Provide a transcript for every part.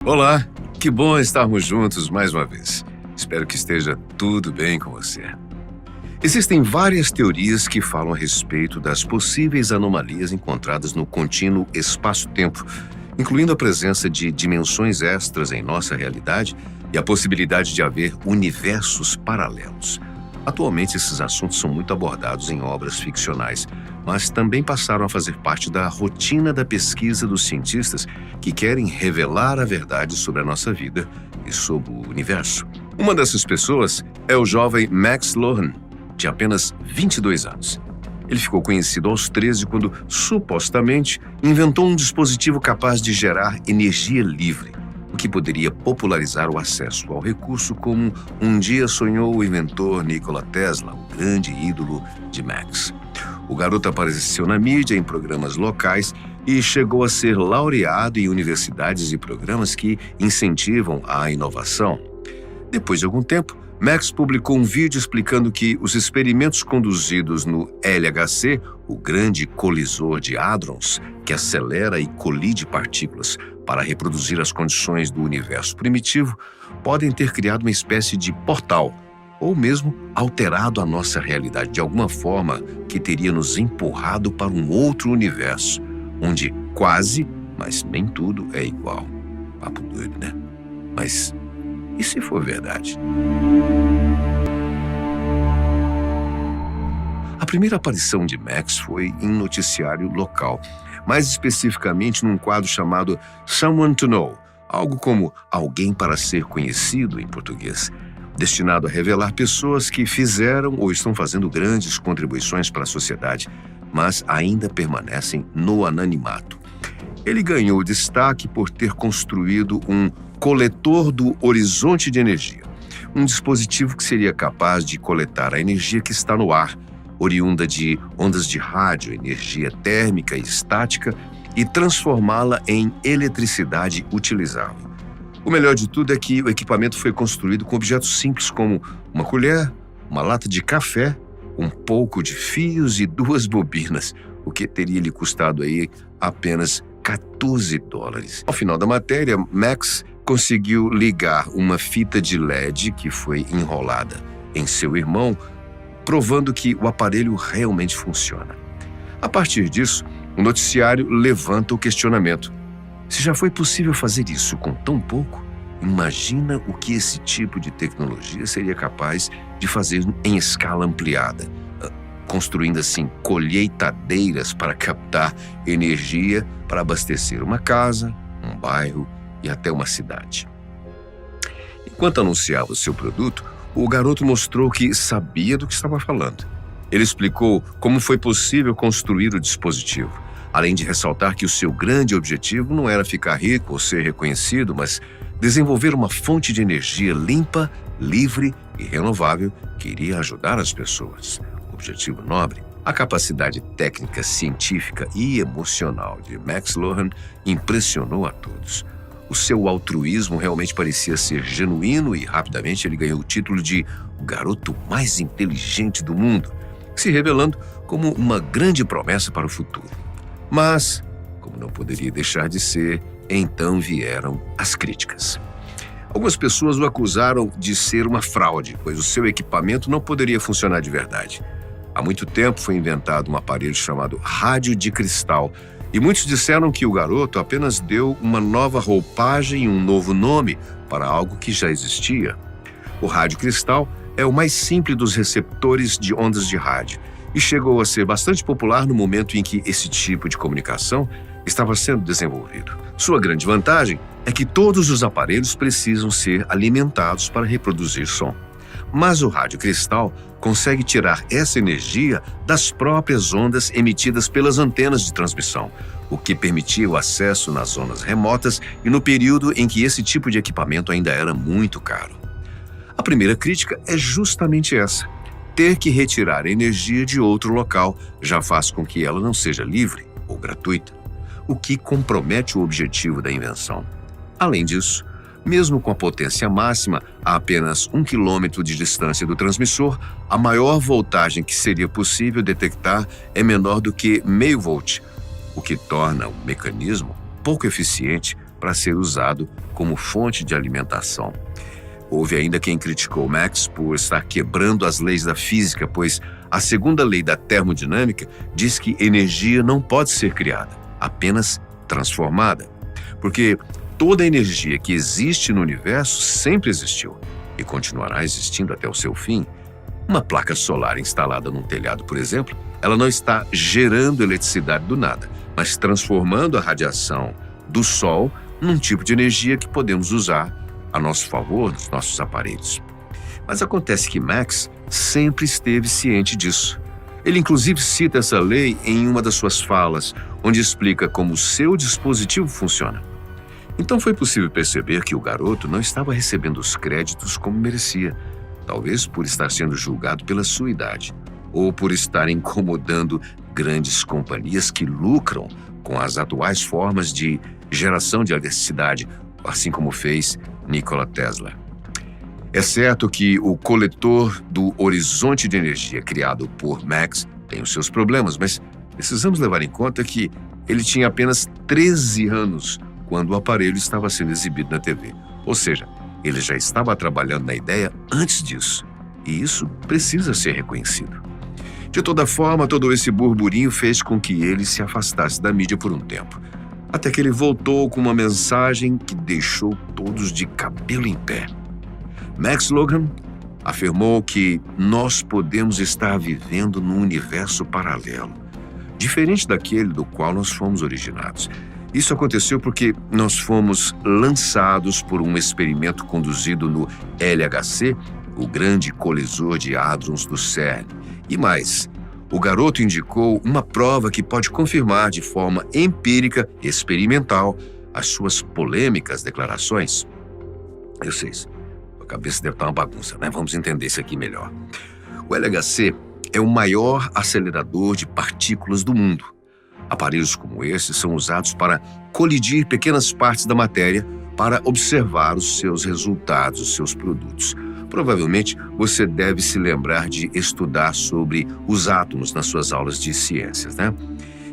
Olá, que bom estarmos juntos mais uma vez. Espero que esteja tudo bem com você. Existem várias teorias que falam a respeito das possíveis anomalias encontradas no contínuo espaço-tempo, incluindo a presença de dimensões extras em nossa realidade e a possibilidade de haver universos paralelos. Atualmente, esses assuntos são muito abordados em obras ficcionais, mas também passaram a fazer parte da rotina da pesquisa dos cientistas que querem revelar a verdade sobre a nossa vida e sobre o universo. Uma dessas pessoas é o jovem Max Lohan, de apenas 22 anos. Ele ficou conhecido aos 13 quando, supostamente, inventou um dispositivo capaz de gerar energia livre, o que poderia popularizar o acesso ao recurso como um dia sonhou o inventor Nikola Tesla, o grande ídolo de Max. O garoto apareceu na mídia em programas locais e chegou a ser laureado em universidades e programas que incentivam a inovação. Depois de algum tempo, Max publicou um vídeo explicando que os experimentos conduzidos no LHC, o grande colisor de hadrons, que acelera e colide partículas para reproduzir as condições do universo primitivo, podem ter criado uma espécie de portal, ou mesmo alterado a nossa realidade de alguma forma que teria nos empurrado para um outro universo, onde quase, mas nem tudo é igual. Papo doido, né? Mas e se for verdade? A primeira aparição de Max foi em noticiário local, mais especificamente num quadro chamado Someone to Know, algo como Alguém para Ser Conhecido em português, destinado a revelar pessoas que fizeram ou estão fazendo grandes contribuições para a sociedade, mas ainda permanecem no anonimato. Ele ganhou destaque por ter construído um coletor do horizonte de energia, um dispositivo que seria capaz de coletar a energia que está no ar, oriunda de ondas de rádio, energia térmica e estática, e transformá-la em eletricidade utilizável. O melhor de tudo é que o equipamento foi construído com objetos simples como uma colher, uma lata de café, um pouco de fios e 2 bobinas, o que teria lhe custado aí apenas $14. Ao final da matéria, Max conseguiu ligar uma fita de LED que foi enrolada em seu irmão, provando que o aparelho realmente funciona. A partir disso, o noticiário levanta o questionamento. Se já foi possível fazer isso com tão pouco, imagina o que esse tipo de tecnologia seria capaz de fazer em escala ampliada, construindo assim colheitadeiras para captar energia para abastecer uma casa, um bairro e até uma cidade. Enquanto anunciava o seu produto, o garoto mostrou que sabia do que estava falando. Ele explicou como foi possível construir o dispositivo, além de ressaltar que o seu grande objetivo não era ficar rico ou ser reconhecido, mas desenvolver uma fonte de energia limpa, livre e renovável que iria ajudar as pessoas. Objetivo nobre. A capacidade técnica, científica e emocional de Max Lohan impressionou a todos. O seu altruísmo realmente parecia ser genuíno e rapidamente ele ganhou o título de o garoto mais inteligente do mundo, se revelando como uma grande promessa para o futuro. Mas, como não poderia deixar de ser, então vieram as críticas. Algumas pessoas o acusaram de ser uma fraude, pois o seu equipamento não poderia funcionar de verdade. Há muito tempo foi inventado um aparelho chamado rádio de cristal, e muitos disseram que o garoto apenas deu uma nova roupagem e um novo nome para algo que já existia. O rádio cristal é o mais simples dos receptores de ondas de rádio e chegou a ser bastante popular no momento em que esse tipo de comunicação estava sendo desenvolvido. Sua grande vantagem é que todos os aparelhos precisam ser alimentados para reproduzir som. Mas o rádio cristal consegue tirar essa energia das próprias ondas emitidas pelas antenas de transmissão, o que permitia o acesso nas zonas remotas e no período em que esse tipo de equipamento ainda era muito caro. A primeira crítica é justamente essa. Ter que retirar energia de outro local já faz com que ela não seja livre ou gratuita, o que compromete o objetivo da invenção. Além disso, mesmo com a potência máxima a apenas 1 quilômetro de distância do transmissor, a maior voltagem que seria possível detectar é menor do que meio volt, o que torna o mecanismo pouco eficiente para ser usado como fonte de alimentação. Houve ainda quem criticou Max por estar quebrando as leis da física, pois a segunda lei da termodinâmica diz que energia não pode ser criada, apenas transformada. Porque toda a energia que existe no universo sempre existiu e continuará existindo até o seu fim. Uma placa solar instalada num telhado, por exemplo, ela não está gerando eletricidade do nada, mas transformando a radiação do Sol num tipo de energia que podemos usar a nosso favor nos nossos aparelhos. Mas acontece que Max sempre esteve ciente disso. Ele inclusive cita essa lei em uma das suas falas, onde explica como o seu dispositivo funciona. Então foi possível perceber que o garoto não estava recebendo os créditos como merecia, talvez por estar sendo julgado pela sua idade, ou por estar incomodando grandes companhias que lucram com as atuais formas de geração de eletricidade, assim como fez Nikola Tesla. É certo que o coletor do horizonte de energia criado por Max tem os seus problemas, mas precisamos levar em conta que ele tinha apenas 13 anos quando o aparelho estava sendo exibido na TV. Ou seja, ele já estava trabalhando na ideia antes disso, e isso precisa ser reconhecido. De toda forma, todo esse burburinho fez com que ele se afastasse da mídia por um tempo, até que ele voltou com uma mensagem que deixou todos de cabelo em pé. Max Logan afirmou que nós podemos estar vivendo num universo paralelo, diferente daquele do qual nós fomos originados. Isso aconteceu porque nós fomos lançados por um experimento conduzido no LHC, o grande colisor de hadrons do CERN. E mais, o garoto indicou uma prova que pode confirmar de forma empírica, experimental, as suas polêmicas declarações. Eu sei, a cabeça deve estar uma bagunça, né? Vamos entender isso aqui melhor. O LHC é o maior acelerador de partículas do mundo. Aparelhos como esses são usados para colidir pequenas partes da matéria para observar os seus resultados, os seus produtos. Provavelmente você deve se lembrar de estudar sobre os átomos nas suas aulas de ciências, né?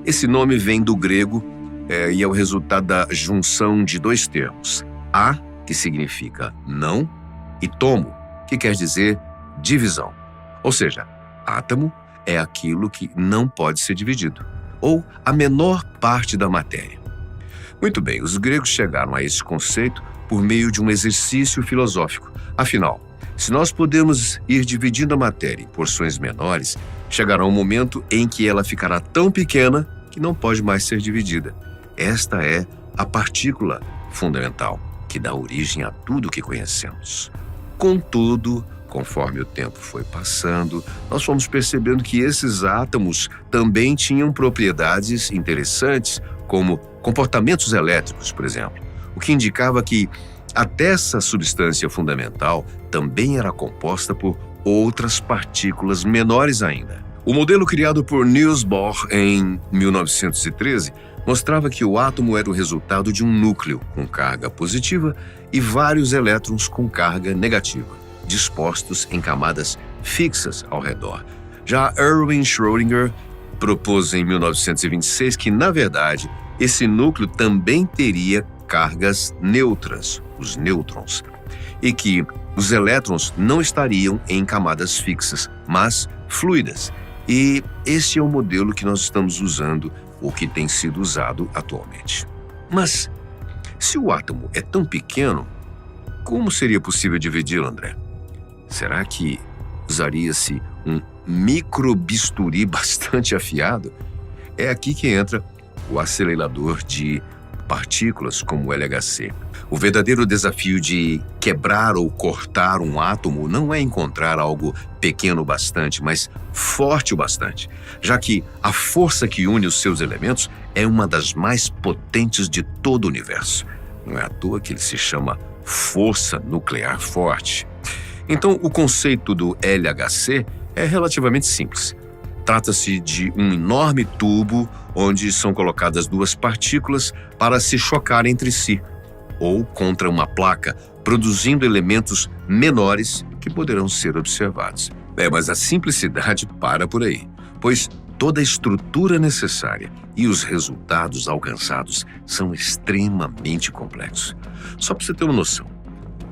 Esse nome vem do grego e é o resultado da junção de dois termos. A, que significa não, e tomo, que quer dizer divisão. Ou seja, átomo é aquilo que não pode ser dividido, ou a menor parte da matéria. Muito bem, os gregos chegaram a esse conceito por meio de um exercício filosófico. Afinal, se nós podemos ir dividindo a matéria em porções menores, chegará um momento em que ela ficará tão pequena que não pode mais ser dividida. Esta é a partícula fundamental, que dá origem a tudo o que conhecemos. Contudo, conforme o tempo foi passando, nós fomos percebendo que esses átomos também tinham propriedades interessantes, como comportamentos elétricos, por exemplo, o que indicava que até essa substância fundamental também era composta por outras partículas menores ainda. O modelo criado por Niels Bohr em 1913 mostrava que o átomo era o resultado de um núcleo com carga positiva e vários elétrons com carga negativa, dispostos em camadas fixas ao redor. Já Erwin Schrödinger propôs em 1926 que, na verdade, esse núcleo também teria cargas neutras, os nêutrons, e que os elétrons não estariam em camadas fixas, mas fluidas. E esse é o modelo que nós estamos usando, ou que tem sido usado atualmente. Mas, se o átomo é tão pequeno, como seria possível dividi-lo, André? Será que usaria-se um microbisturi bastante afiado? É aqui que entra o acelerador de partículas como o LHC. O verdadeiro desafio de quebrar ou cortar um átomo não é encontrar algo pequeno o bastante, mas forte o bastante, já que a força que une os seus elementos é uma das mais potentes de todo o universo. Não é à toa que ele se chama força nuclear forte. Então, o conceito do LHC é relativamente simples. Trata-se de um enorme tubo onde são colocadas duas partículas para se chocarem entre si, ou contra uma placa, produzindo elementos menores que poderão ser observados. Mas a simplicidade para por aí, pois toda a estrutura necessária e os resultados alcançados são extremamente complexos. Só para você ter uma noção,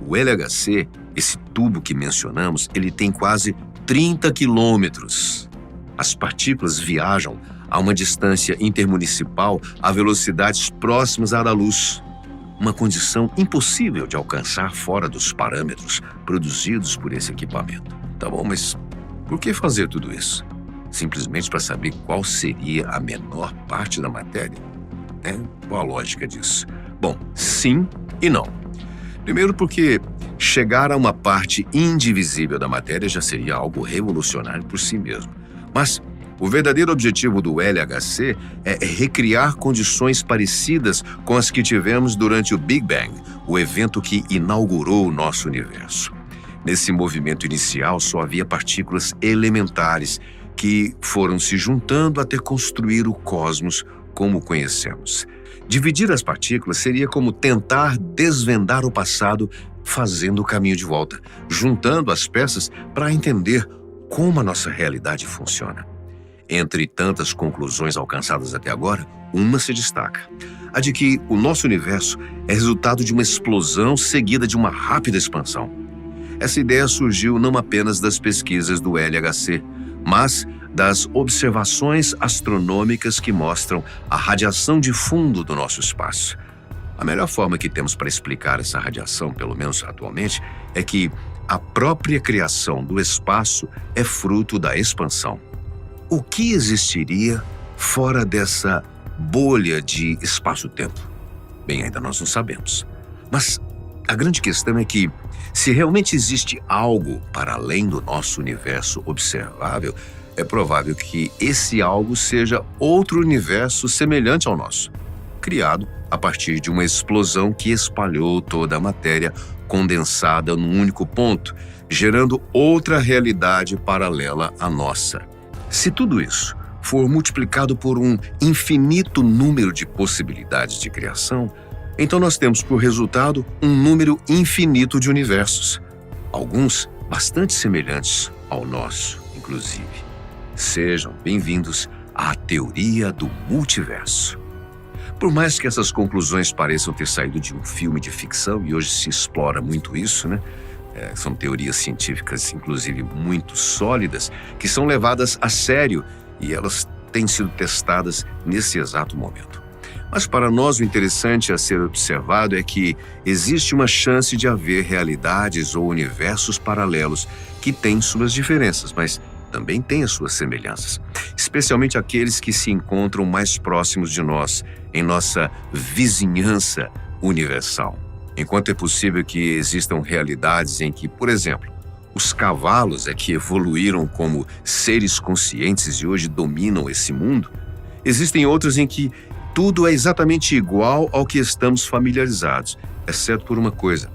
o LHC, esse tubo que mencionamos, ele tem quase 30 quilômetros. As partículas viajam a uma distância intermunicipal a velocidades próximas à da luz, uma condição impossível de alcançar fora dos parâmetros produzidos por esse equipamento. Tá bom, mas por que fazer tudo isso? Simplesmente para saber qual seria a menor parte da matéria? Qual a lógica disso? Bom, sim e não. Primeiro porque chegar a uma parte indivisível da matéria já seria algo revolucionário por si mesmo. Mas o verdadeiro objetivo do LHC é recriar condições parecidas com as que tivemos durante o Big Bang, o evento que inaugurou o nosso universo. Nesse movimento inicial só havia partículas elementares que foram se juntando até construir o cosmos como o conhecemos. Dividir as partículas seria como tentar desvendar o passado fazendo o caminho de volta, juntando as peças para entender como a nossa realidade funciona. Entre tantas conclusões alcançadas até agora, uma se destaca: a de que o nosso universo é resultado de uma explosão seguida de uma rápida expansão. Essa ideia surgiu não apenas das pesquisas do LHC, mas das observações astronômicas que mostram a radiação de fundo do nosso espaço. A melhor forma que temos para explicar essa radiação, pelo menos atualmente, é que a própria criação do espaço é fruto da expansão. O que existiria fora dessa bolha de espaço-tempo? Bem, ainda nós não sabemos. Mas a grande questão é que, se realmente existe algo para além do nosso universo observável, é provável que esse algo seja outro universo semelhante ao nosso, criado a partir de uma explosão que espalhou toda a matéria condensada num único ponto, gerando outra realidade paralela à nossa. Se tudo isso for multiplicado por um infinito número de possibilidades de criação, então nós temos por resultado um número infinito de universos, alguns bastante semelhantes ao nosso, inclusive. Sejam bem-vindos à teoria do multiverso. Por mais que essas conclusões pareçam ter saído de um filme de ficção, e hoje se explora muito isso, são teorias científicas, inclusive, muito sólidas, que são levadas a sério e elas têm sido testadas nesse exato momento. Mas para nós o interessante a ser observado é que existe uma chance de haver realidades ou universos paralelos que têm suas diferenças, mas também têm as suas semelhanças, especialmente aqueles que se encontram mais próximos de nós, em nossa vizinhança universal. Enquanto é possível que existam realidades em que, por exemplo, os cavalos é que evoluíram como seres conscientes e hoje dominam esse mundo, existem outras em que tudo é exatamente igual ao que estamos familiarizados, exceto por uma coisa: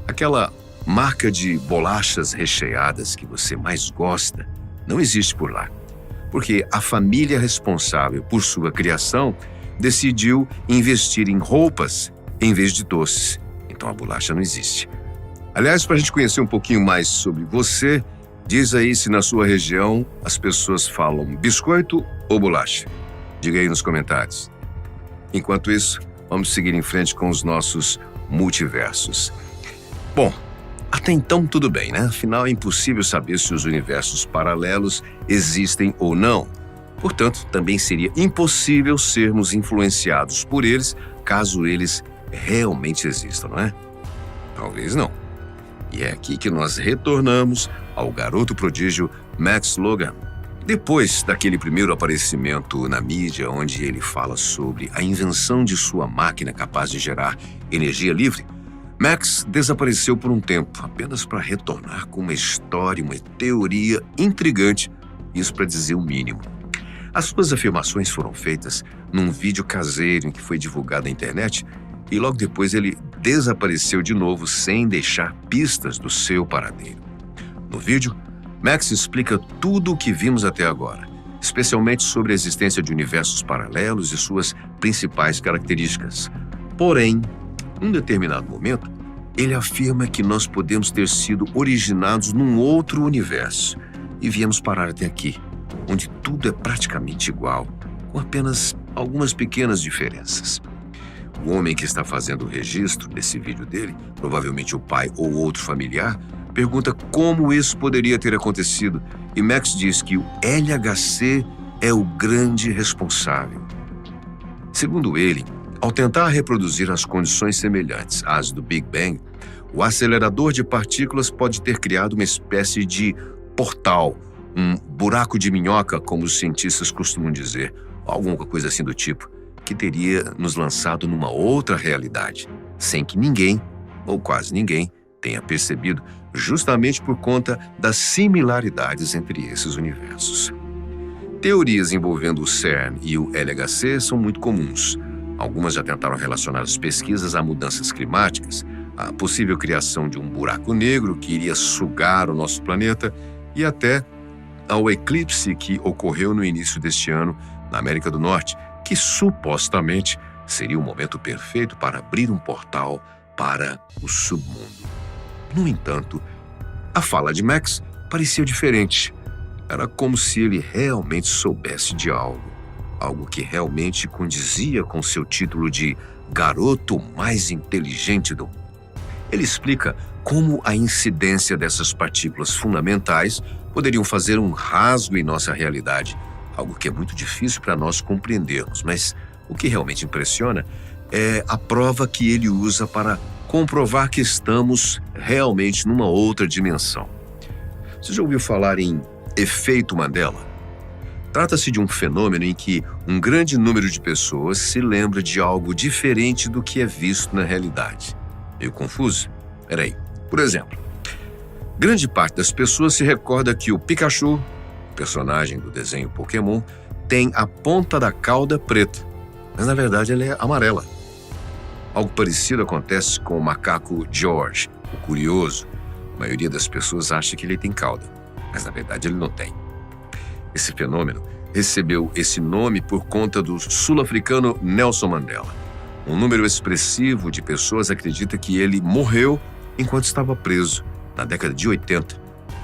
aquela marca de bolachas recheadas que você mais gosta não existe por lá, porque a família responsável por sua criação decidiu investir em roupas em vez de doces. Então a bolacha não existe. Aliás, para a gente conhecer um pouquinho mais sobre você, diz aí se na sua região as pessoas falam biscoito ou bolacha. Diga aí nos comentários. Enquanto isso, vamos seguir em frente com os nossos multiversos. Bom, até então tudo bem, né? Afinal, é impossível saber se os universos paralelos existem ou não. Portanto, também seria impossível sermos influenciados por eles caso eles realmente existam, não é? Talvez não. E é aqui que nós retornamos ao garoto prodígio Max Logan. Depois daquele primeiro aparecimento na mídia, onde ele fala sobre a invenção de sua máquina capaz de gerar energia livre, Max desapareceu por um tempo, apenas para retornar com uma história, uma teoria intrigante, isso para dizer o mínimo. As suas afirmações foram feitas num vídeo caseiro em que foi divulgado na internet e logo depois ele desapareceu de novo sem deixar pistas do seu paradeiro. No vídeo, Max explica tudo o que vimos até agora, especialmente sobre a existência de universos paralelos e suas principais características. Porém, em um determinado momento, ele afirma que nós podemos ter sido originados num outro universo e viemos parar até aqui, onde tudo é praticamente igual, com apenas algumas pequenas diferenças. O homem que está fazendo o registro desse vídeo dele, provavelmente o pai ou outro familiar, pergunta como isso poderia ter acontecido, e Max diz que o LHC é o grande responsável. Segundo ele, ao tentar reproduzir as condições semelhantes às do Big Bang, o acelerador de partículas pode ter criado uma espécie de portal, um buraco de minhoca, como os cientistas costumam dizer, alguma coisa assim do tipo, que teria nos lançado numa outra realidade, sem que ninguém, ou quase ninguém, tenha percebido, justamente por conta das similaridades entre esses universos. Teorias envolvendo o CERN e o LHC são muito comuns. Algumas já tentaram relacionar as pesquisas a mudanças climáticas, a possível criação de um buraco negro que iria sugar o nosso planeta e até ao eclipse que ocorreu no início deste ano na América do Norte, que supostamente seria o momento perfeito para abrir um portal para o submundo. No entanto, a fala de Max parecia diferente. Era como se ele realmente soubesse de algo que realmente condizia com seu título de garoto mais inteligente do mundo. Ele explica como a incidência dessas partículas fundamentais poderiam fazer um rasgo em nossa realidade, algo que é muito difícil para nós compreendermos, mas o que realmente impressiona é a prova que ele usa para comprovar que estamos realmente numa outra dimensão. Você já ouviu falar em efeito Mandela? Trata-se de um fenômeno em que um grande número de pessoas se lembra de algo diferente do que é visto na realidade. Meio confuso? Peraí. Por exemplo, grande parte das pessoas se recorda que o Pikachu, personagem do desenho Pokémon, tem a ponta da cauda preta, mas na verdade ela é amarela. Algo parecido acontece com o macaco George, o curioso. A maioria das pessoas acha que ele tem cauda, mas na verdade ele não tem. Esse fenômeno recebeu esse nome por conta do sul-africano Nelson Mandela. Um número expressivo de pessoas acredita que ele morreu enquanto estava preso, na década de 80.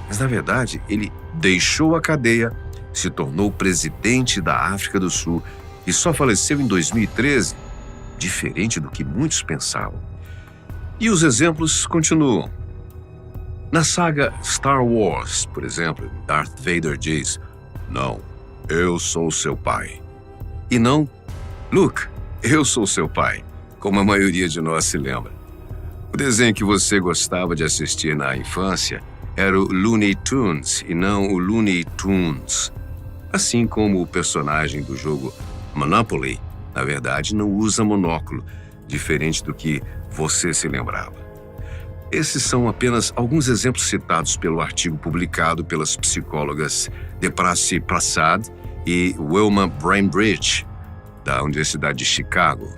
Mas, na verdade, ele deixou a cadeia, se tornou presidente da África do Sul e só faleceu em 2013, diferente do que muitos pensavam. E os exemplos continuam. Na saga Star Wars, por exemplo, Darth Vader diz: "Não, eu sou seu pai." E não, "Luke, eu sou seu pai", como a maioria de nós se lembra. O desenho que você gostava de assistir na infância era o Looney Tunes e não o Looney Tunes. Assim como o personagem do jogo Monopoly, na verdade, não usa monóculo, diferente do que você se lembrava. Esses são apenas alguns exemplos citados pelo artigo publicado pelas psicólogas Deprassi Prasad e Wilma Bainbridge, da Universidade de Chicago.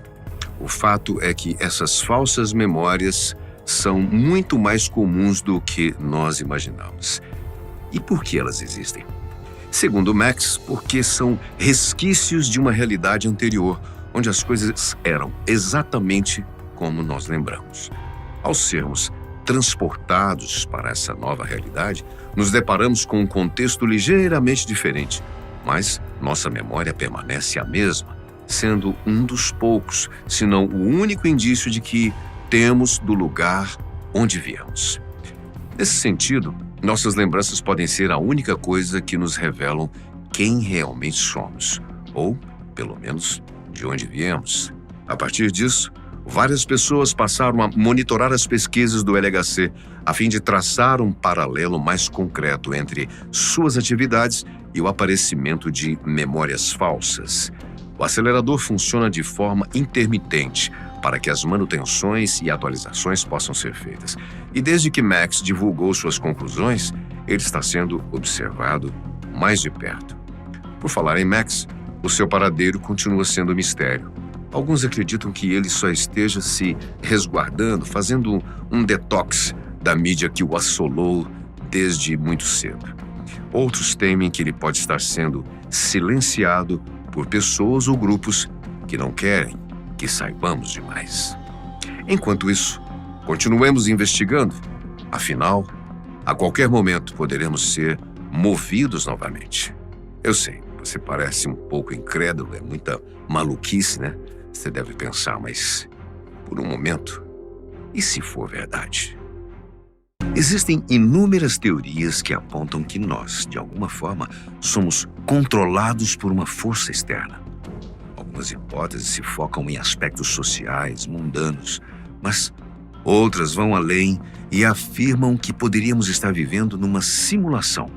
O fato é que essas falsas memórias são muito mais comuns do que nós imaginamos. E por que elas existem? Segundo Max, porque são resquícios de uma realidade anterior, onde as coisas eram exatamente como nós lembramos. Ao sermos transportados para essa nova realidade, nos deparamos com um contexto ligeiramente diferente, mas nossa memória permanece a mesma, sendo um dos poucos, se não o único indício de que temos do lugar onde viemos. Nesse sentido, nossas lembranças podem ser a única coisa que nos revelam quem realmente somos, ou, pelo menos, de onde viemos. A partir disso, várias pessoas passaram a monitorar as pesquisas do LHC a fim de traçar um paralelo mais concreto entre suas atividades e o aparecimento de memórias falsas. O acelerador funciona de forma intermitente para que as manutenções e atualizações possam ser feitas. E desde que Max divulgou suas conclusões, ele está sendo observado mais de perto. Por falar em Max, o seu paradeiro continua sendo um mistério. Alguns acreditam que ele só esteja se resguardando, fazendo um detox da mídia que o assolou desde muito cedo. Outros temem que ele pode estar sendo silenciado por pessoas ou grupos que não querem que saibamos demais. Enquanto isso, continuemos investigando. Afinal, a qualquer momento poderemos ser movidos novamente. Eu sei, você parece um pouco incrédulo, é muita maluquice, né? Você deve pensar, mas por um momento, e se for verdade? Existem inúmeras teorias que apontam que nós, de alguma forma, somos controlados por uma força externa. Algumas hipóteses se focam em aspectos sociais, mundanos, mas outras vão além e afirmam que poderíamos estar vivendo numa simulação,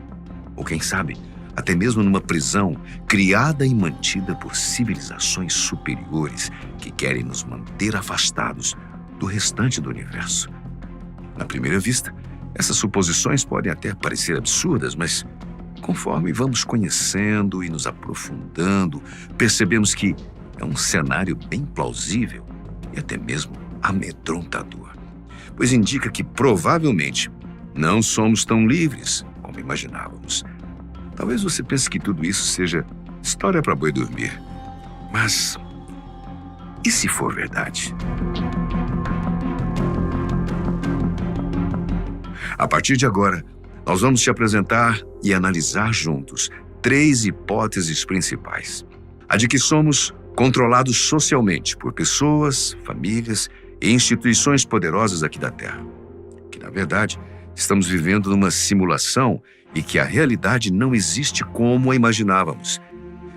ou quem sabe, até mesmo numa prisão criada e mantida por civilizações superiores que querem nos manter afastados do restante do universo. Na primeira vista, essas suposições podem até parecer absurdas, mas conforme vamos conhecendo e nos aprofundando, percebemos que é um cenário bem plausível e até mesmo amedrontador, pois indica que provavelmente não somos tão livres como imaginávamos. Talvez você pense que tudo isso seja história para boi dormir, mas e se for verdade? A partir de agora, nós vamos te apresentar e analisar juntos 3 hipóteses principais. A de que somos controlados socialmente por pessoas, famílias e instituições poderosas aqui da Terra. Que, na verdade, estamos vivendo numa simulação e que a realidade não existe como a imaginávamos.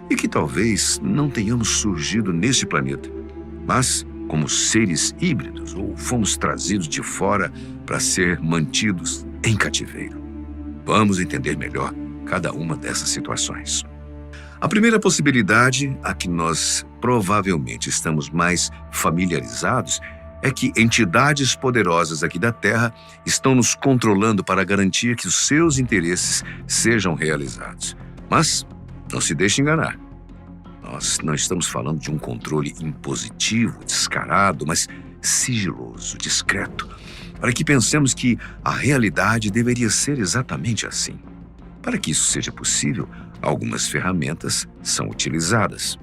E que talvez não tenhamos surgido neste planeta, mas como seres híbridos ou fomos trazidos de fora para ser mantidos em cativeiro. Vamos entender melhor cada uma dessas situações. A primeira possibilidade, a que nós provavelmente estamos mais familiarizados, é que entidades poderosas aqui da Terra estão nos controlando para garantir que os seus interesses sejam realizados. Mas não se deixe enganar. Nós não estamos falando de um controle impositivo, descarado, mas sigiloso, discreto, para que pensemos que a realidade deveria ser exatamente assim. Para que isso seja possível, algumas ferramentas são utilizadas.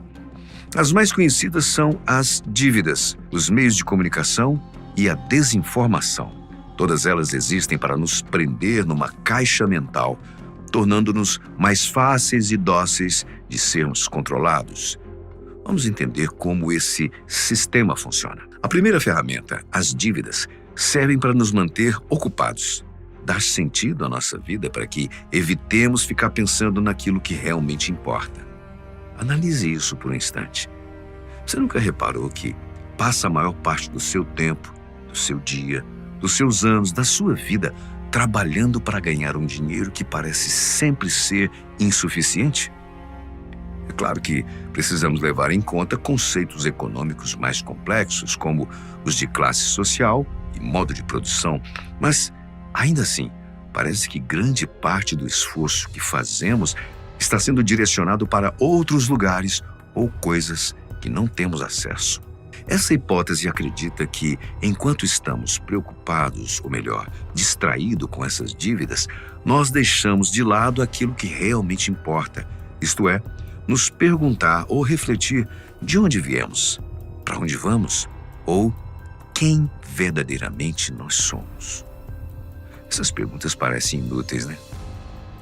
As mais conhecidas são as dívidas, os meios de comunicação e a desinformação. Todas elas existem para nos prender numa caixa mental, tornando-nos mais fáceis e dóceis de sermos controlados. Vamos entender como esse sistema funciona. A primeira ferramenta, as dívidas, servem para nos manter ocupados, dar sentido à nossa vida para que evitemos ficar pensando naquilo que realmente importa. Analise isso por um instante. Você nunca reparou que passa a maior parte do seu tempo, do seu dia, dos seus anos, da sua vida, trabalhando para ganhar um dinheiro que parece sempre ser insuficiente? É claro que precisamos levar em conta conceitos econômicos mais complexos, como os de classe social e modo de produção, mas, ainda assim, parece que grande parte do esforço que fazemos está sendo direcionado para outros lugares ou coisas que não temos acesso. Essa hipótese acredita que, enquanto estamos preocupados, ou melhor, distraídos com essas dívidas, nós deixamos de lado aquilo que realmente importa, isto é, nos perguntar ou refletir de onde viemos, para onde vamos ou quem verdadeiramente nós somos. Essas perguntas parecem inúteis, né?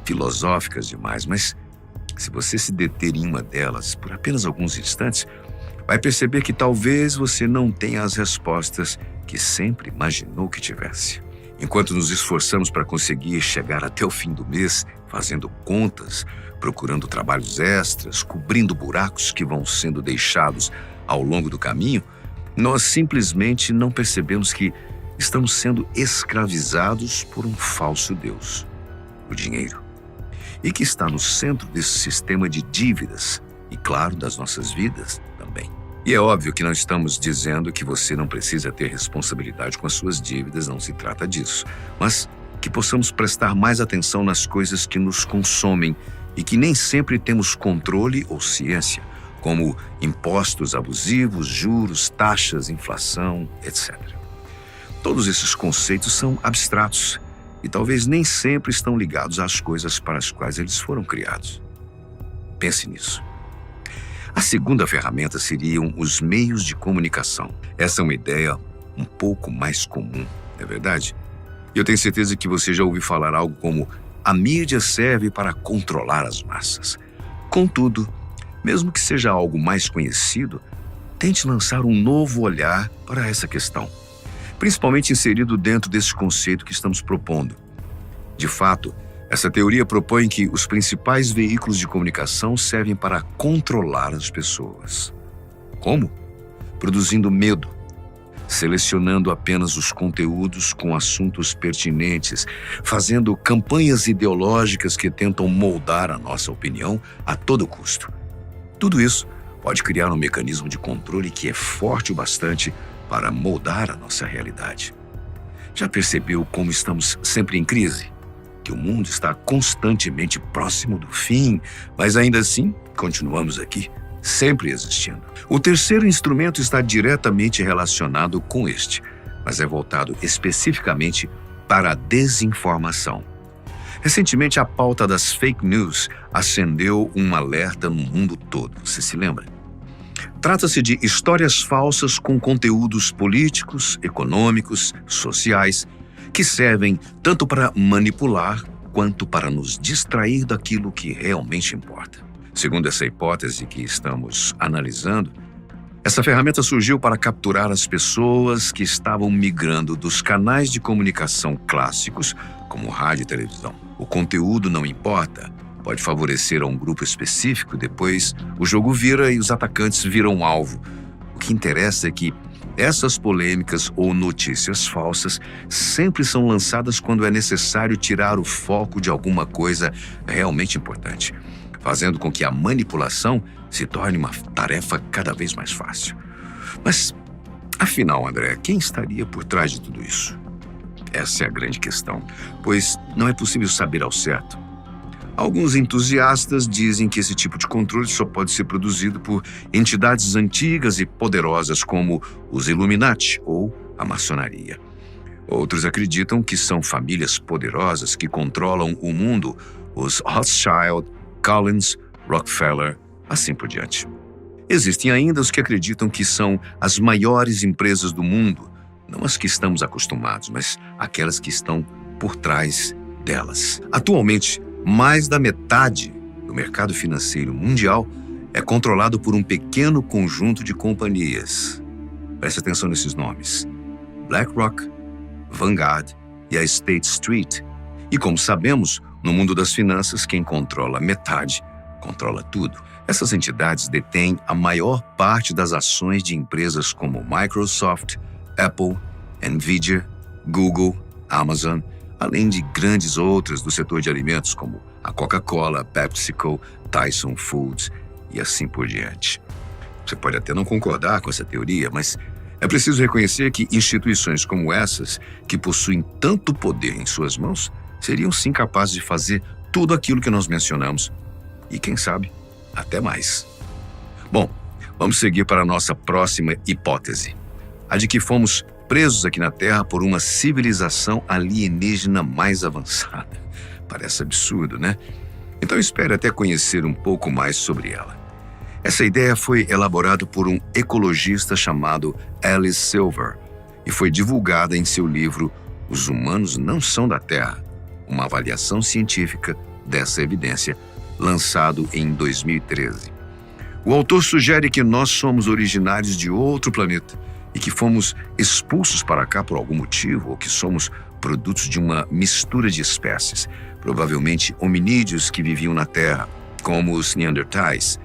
Filosóficas demais, mas se você se deter em uma delas por apenas alguns instantes, vai perceber que talvez você não tenha as respostas que sempre imaginou que tivesse. Enquanto nos esforçamos para conseguir chegar até o fim do mês, fazendo contas, procurando trabalhos extras, cobrindo buracos que vão sendo deixados ao longo do caminho, nós simplesmente não percebemos que estamos sendo escravizados por um falso Deus, o dinheiro, e que está no centro desse sistema de dívidas e, claro, das nossas vidas também. E é óbvio que não estamos dizendo que você não precisa ter responsabilidade com as suas dívidas, não se trata disso, mas que possamos prestar mais atenção nas coisas que nos consomem e que nem sempre temos controle ou ciência, como impostos abusivos, juros, taxas, inflação, etc. Todos esses conceitos são abstratos e talvez nem sempre estão ligados às coisas para as quais eles foram criados. Pense nisso. A segunda ferramenta seriam os meios de comunicação. Essa é uma ideia um pouco mais comum, não é verdade? E eu tenho certeza que você já ouviu falar algo como: a mídia serve para controlar as massas. Contudo, mesmo que seja algo mais conhecido, tente lançar um novo olhar para essa questão, principalmente inserido dentro desse conceito que estamos propondo. De fato, essa teoria propõe que os principais veículos de comunicação servem para controlar as pessoas. Como? Produzindo medo, selecionando apenas os conteúdos com assuntos pertinentes, fazendo campanhas ideológicas que tentam moldar a nossa opinião a todo custo. Tudo isso pode criar um mecanismo de controle que é forte o bastante para moldar a nossa realidade. Já percebeu como estamos sempre em crise? Que o mundo está constantemente próximo do fim, mas ainda assim continuamos aqui, sempre existindo. O terceiro instrumento está diretamente relacionado com este, mas é voltado especificamente para a desinformação. Recentemente, a pauta das fake news acendeu um alerta no mundo todo, você se lembra? Trata-se de histórias falsas com conteúdos políticos, econômicos, sociais, que servem tanto para manipular quanto para nos distrair daquilo que realmente importa. Segundo essa hipótese que estamos analisando, essa ferramenta surgiu para capturar as pessoas que estavam migrando dos canais de comunicação clássicos, como rádio e televisão. O conteúdo não importa, pode favorecer a um grupo específico, depois o jogo vira e os atacantes viram alvo. O que interessa é que essas polêmicas ou notícias falsas sempre são lançadas quando é necessário tirar o foco de alguma coisa realmente importante, fazendo com que a manipulação se torne uma tarefa cada vez mais fácil. Mas, afinal, André, quem estaria por trás de tudo isso? Essa é a grande questão, pois não é possível saber ao certo. Alguns entusiastas dizem que esse tipo de controle só pode ser produzido por entidades antigas e poderosas como os Illuminati ou a maçonaria. Outros acreditam que são famílias poderosas que controlam o mundo, os Rothschild, Collins, Rockefeller, assim por diante. Existem ainda os que acreditam que são as maiores empresas do mundo, não as que estamos acostumados, mas aquelas que estão por trás delas. Atualmente, mais da metade do mercado financeiro mundial é controlado por um pequeno conjunto de companhias. Preste atenção nesses nomes: BlackRock, Vanguard e a State Street. E como sabemos, no mundo das finanças, quem controla metade, controla tudo. Essas entidades detêm a maior parte das ações de empresas como Microsoft, Apple, Nvidia, Google, Amazon, além de grandes outras do setor de alimentos como a Coca-Cola, PepsiCo, Tyson Foods e assim por diante. Você pode até não concordar com essa teoria, mas é preciso reconhecer que instituições como essas, que possuem tanto poder em suas mãos, seriam sim capazes de fazer tudo aquilo que nós mencionamos e, quem sabe, até mais. Bom, vamos seguir para a nossa próxima hipótese, a de que fomos presos aqui na Terra por uma civilização alienígena mais avançada. Parece absurdo, né? Então espere até conhecer um pouco mais sobre ela. Essa ideia foi elaborada por um ecologista chamado Alice Silver e foi divulgada em seu livro Os Humanos Não São da Terra, uma avaliação científica dessa evidência, lançado em 2013. O autor sugere que nós somos originários de outro planeta e que fomos expulsos para cá por algum motivo, ou que somos produtos de uma mistura de espécies, provavelmente hominídeos que viviam na Terra, como os Neandertais,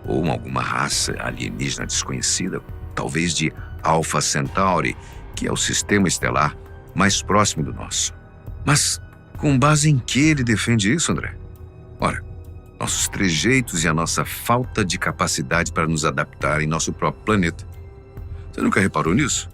ou alguma raça alienígena desconhecida, talvez de Alpha Centauri, que é o sistema estelar mais próximo do nosso. Mas com base em que ele defende isso, André? Ora, nossos trejeitos e a nossa falta de capacidade para nos adaptar em nosso próprio planeta. Você nunca reparou nisso?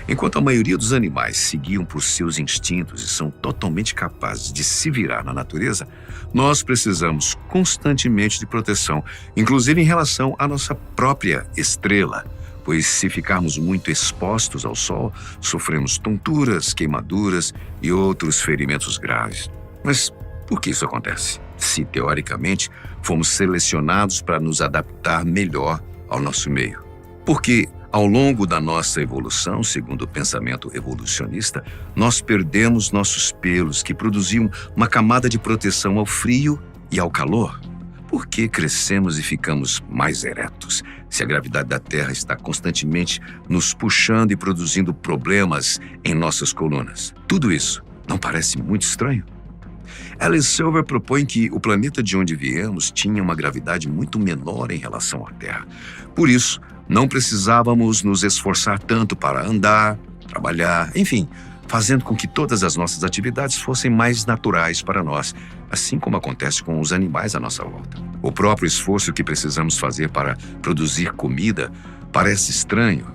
Enquanto a maioria dos animais seguiam por seus instintos e são totalmente capazes de se virar na natureza, nós precisamos constantemente de proteção, inclusive em relação à nossa própria estrela, pois se ficarmos muito expostos ao sol, sofremos tonturas, queimaduras e outros ferimentos graves. Mas por que isso acontece? Se, teoricamente, fomos selecionados para nos adaptar melhor ao nosso meio. Porque, ao longo da nossa evolução, segundo o pensamento evolucionista, nós perdemos nossos pelos, que produziam uma camada de proteção ao frio e ao calor. Por que crescemos e ficamos mais eretos, se a gravidade da Terra está constantemente nos puxando e produzindo problemas em nossas colunas? Tudo isso não parece muito estranho? Alice Silver propõe que o planeta de onde viemos tinha uma gravidade muito menor em relação à Terra. Por isso, não precisávamos nos esforçar tanto para andar, trabalhar, enfim, fazendo com que todas as nossas atividades fossem mais naturais para nós, assim como acontece com os animais à nossa volta. O próprio esforço que precisamos fazer para produzir comida parece estranho.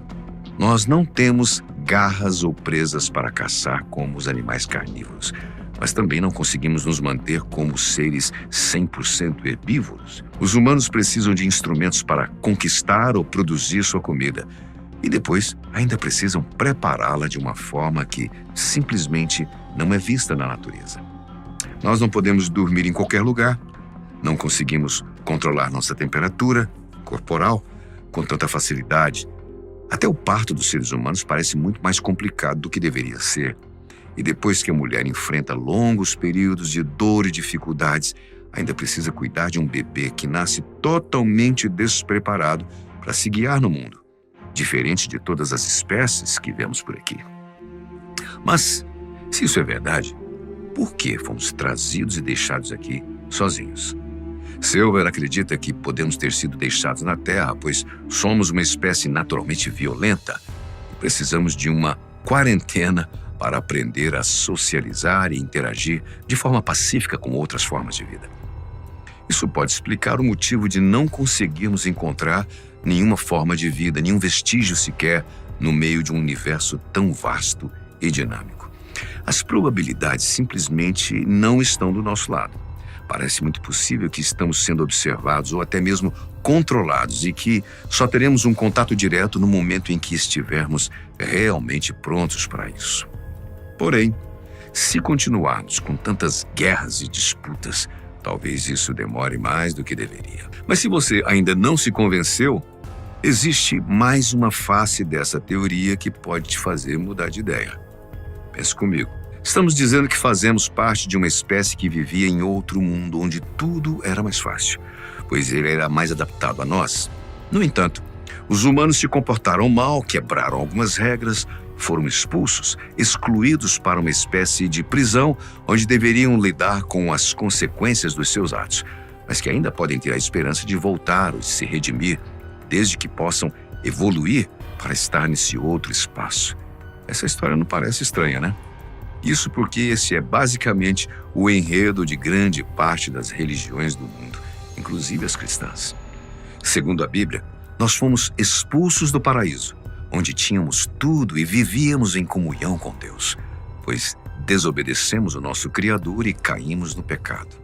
Nós não temos garras ou presas para caçar como os animais carnívoros, mas também não conseguimos nos manter como seres 100% herbívoros. Os humanos precisam de instrumentos para conquistar ou produzir sua comida, e depois ainda precisam prepará-la de uma forma que simplesmente não é vista na natureza. Nós não podemos dormir em qualquer lugar, não conseguimos controlar nossa temperatura corporal com tanta facilidade. Até o parto dos seres humanos parece muito mais complicado do que deveria ser. E depois que a mulher enfrenta longos períodos de dor e dificuldades, ainda precisa cuidar de um bebê que nasce totalmente despreparado para se guiar no mundo, diferente de todas as espécies que vemos por aqui. Mas, se isso é verdade, por que fomos trazidos e deixados aqui sozinhos? Silver acredita que podemos ter sido deixados na Terra, pois somos uma espécie naturalmente violenta e precisamos de uma quarentena para aprender a socializar e interagir de forma pacífica com outras formas de vida. Isso pode explicar o motivo de não conseguirmos encontrar nenhuma forma de vida, nenhum vestígio sequer, no meio de um universo tão vasto e dinâmico. As probabilidades simplesmente não estão do nosso lado. Parece muito possível que estamos sendo observados ou até mesmo controlados e que só teremos um contato direto no momento em que estivermos realmente prontos para isso. Porém, se continuarmos com tantas guerras e disputas, talvez isso demore mais do que deveria. Mas se você ainda não se convenceu, existe mais uma face dessa teoria que pode te fazer mudar de ideia. Pense comigo. Estamos dizendo que fazemos parte de uma espécie que vivia em outro mundo onde tudo era mais fácil, pois ele era mais adaptado a nós. No entanto, os humanos se comportaram mal, quebraram algumas regras, foram expulsos, excluídos para uma espécie de prisão onde deveriam lidar com as consequências dos seus atos, mas que ainda podem ter a esperança de voltar ou de se redimir, desde que possam evoluir para estar nesse outro espaço. Essa história não parece estranha, né? Isso porque esse é basicamente o enredo de grande parte das religiões do mundo, inclusive as cristãs. Segundo a Bíblia, nós fomos expulsos do paraíso, onde tínhamos tudo e vivíamos em comunhão com Deus, pois desobedecemos o nosso Criador e caímos no pecado.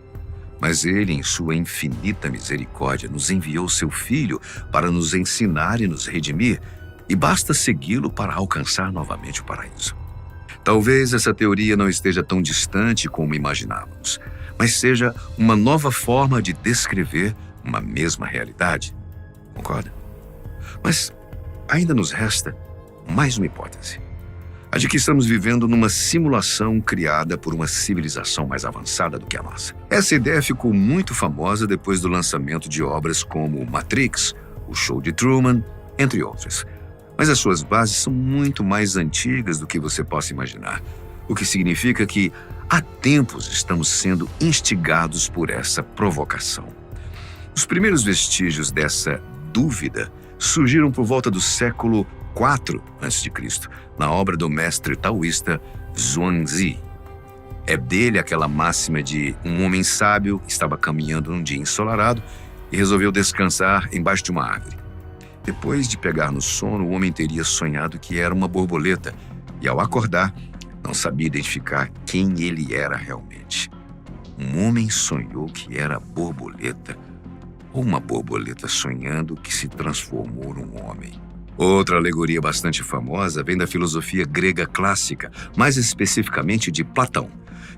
Mas Ele, em sua infinita misericórdia, nos enviou seu Filho para nos ensinar e nos redimir, e basta segui-lo para alcançar novamente o paraíso. Talvez essa teoria não esteja tão distante como imaginávamos, mas seja uma nova forma de descrever uma mesma realidade. Concorda? Mas ainda nos resta mais uma hipótese. A de que estamos vivendo numa simulação criada por uma civilização mais avançada do que a nossa. Essa ideia ficou muito famosa depois do lançamento de obras como Matrix, O Show de Truman, entre outras. Mas as suas bases são muito mais antigas do que você possa imaginar, o que significa que há tempos estamos sendo instigados por essa provocação. Os primeiros vestígios dessa dúvida surgiram por volta do século IV a.C., na obra do mestre taoísta Zhuangzi. É dele aquela máxima de um homem sábio que estava caminhando num dia ensolarado e resolveu descansar embaixo de uma árvore. Depois de pegar no sono, o homem teria sonhado que era uma borboleta e, ao acordar, não sabia identificar quem ele era realmente. Um homem sonhou que era borboleta, ou uma borboleta sonhando que se transformou num homem. Outra alegoria bastante famosa vem da filosofia grega clássica, mais especificamente de Platão,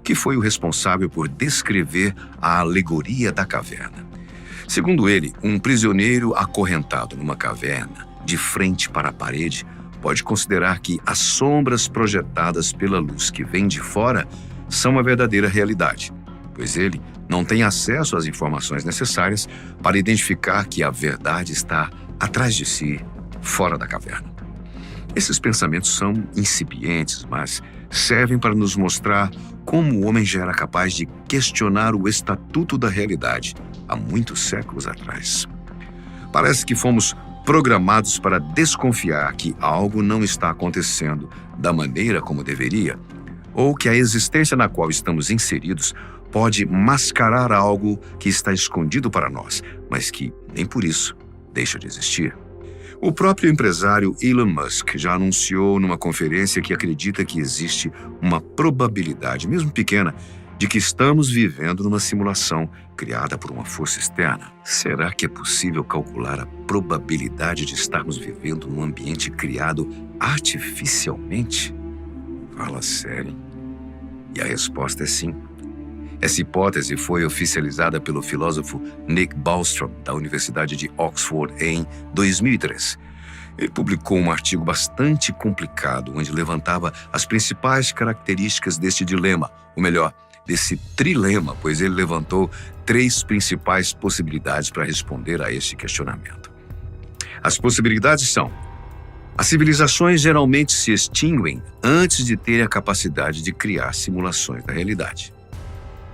que foi o responsável por descrever a alegoria da caverna. Segundo ele, um prisioneiro acorrentado numa caverna, de frente para a parede, pode considerar que as sombras projetadas pela luz que vem de fora são a verdadeira realidade, pois ele não tem acesso às informações necessárias para identificar que a verdade está atrás de si, fora da caverna. Esses pensamentos são incipientes, mas servem para nos mostrar como o homem já era capaz de questionar o estatuto da realidade há muitos séculos atrás. Parece que fomos programados para desconfiar que algo não está acontecendo da maneira como deveria, ou que a existência na qual estamos inseridos pode mascarar algo que está escondido para nós, mas que, nem por isso, deixa de existir. O próprio empresário Elon Musk já anunciou numa conferência que acredita que existe uma probabilidade, mesmo pequena, de que estamos vivendo numa simulação criada por uma força externa. Será que é possível calcular a probabilidade de estarmos vivendo num ambiente criado artificialmente? Fala sério. E a resposta é sim. Essa hipótese foi oficializada pelo filósofo Nick Bostrom, da Universidade de Oxford, em 2003. Ele publicou um artigo bastante complicado, onde levantava as principais características deste dilema, ou melhor, desse trilema, pois ele levantou 3 principais possibilidades para responder a este questionamento. As possibilidades são: as civilizações geralmente se extinguem antes de terem a capacidade de criar simulações da realidade.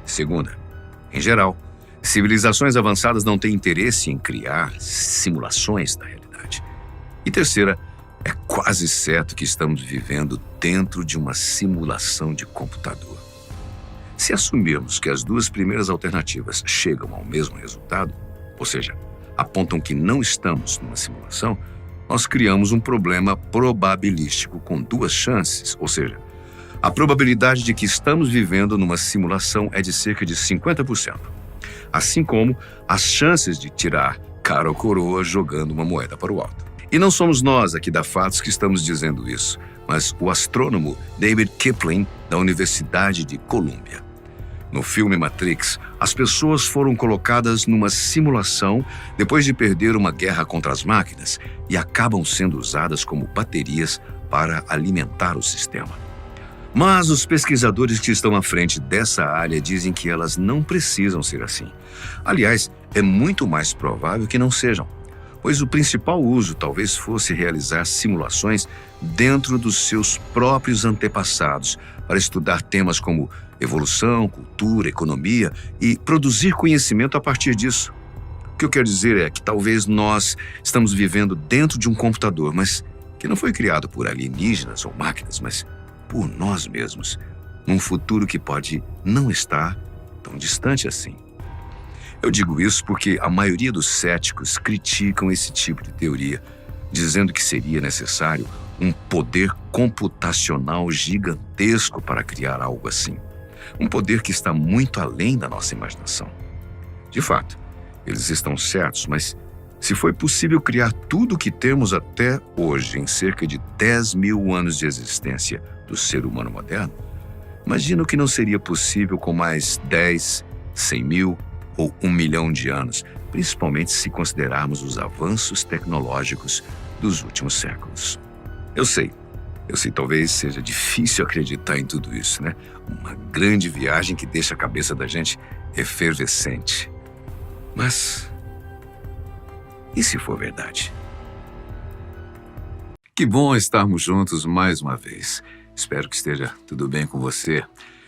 Segunda, em geral, civilizações avançadas não têm interesse em criar simulações da realidade. E terceira, é quase certo que estamos vivendo dentro de uma simulação de computador. Se assumirmos que as 2 primeiras alternativas chegam ao mesmo resultado, ou seja, apontam que não estamos numa simulação, nós criamos um problema probabilístico com 2 chances, ou seja, a probabilidade de que estamos vivendo numa simulação é de cerca de 50%, assim como as chances de tirar cara ou coroa jogando uma moeda para o alto. E não somos nós aqui da Fatos que estamos dizendo isso, mas o astrônomo David Kipling, da Universidade de Colômbia. No filme Matrix, as pessoas foram colocadas numa simulação depois de perder uma guerra contra as máquinas e acabam sendo usadas como baterias para alimentar o sistema. Mas os pesquisadores que estão à frente dessa área dizem que elas não precisam ser assim. Aliás, é muito mais provável que não sejam, pois o principal uso talvez fosse realizar simulações dentro dos seus próprios antepassados para estudar temas como evolução, cultura, economia e produzir conhecimento a partir disso. O que eu quero dizer é que talvez nós estamos vivendo dentro de um computador, mas que não foi criado por alienígenas ou máquinas, mas por nós mesmos, num futuro que pode não estar tão distante assim. Eu digo isso porque a maioria dos céticos criticam esse tipo de teoria, dizendo que seria necessário um poder computacional gigantesco para criar algo assim. Um poder que está muito além da nossa imaginação. De fato, eles estão certos, mas se foi possível criar tudo o que temos até hoje em cerca de 10 mil anos de existência do ser humano moderno, imagino que não seria possível com mais 10, 100 mil ou 1 milhão de anos, principalmente se considerarmos os avanços tecnológicos dos últimos séculos. Eu sei, talvez seja difícil acreditar em tudo isso, né? Uma grande viagem que deixa a cabeça da gente efervescente. Mas e se for verdade? Que bom estarmos juntos mais uma vez. Espero que esteja tudo bem com você.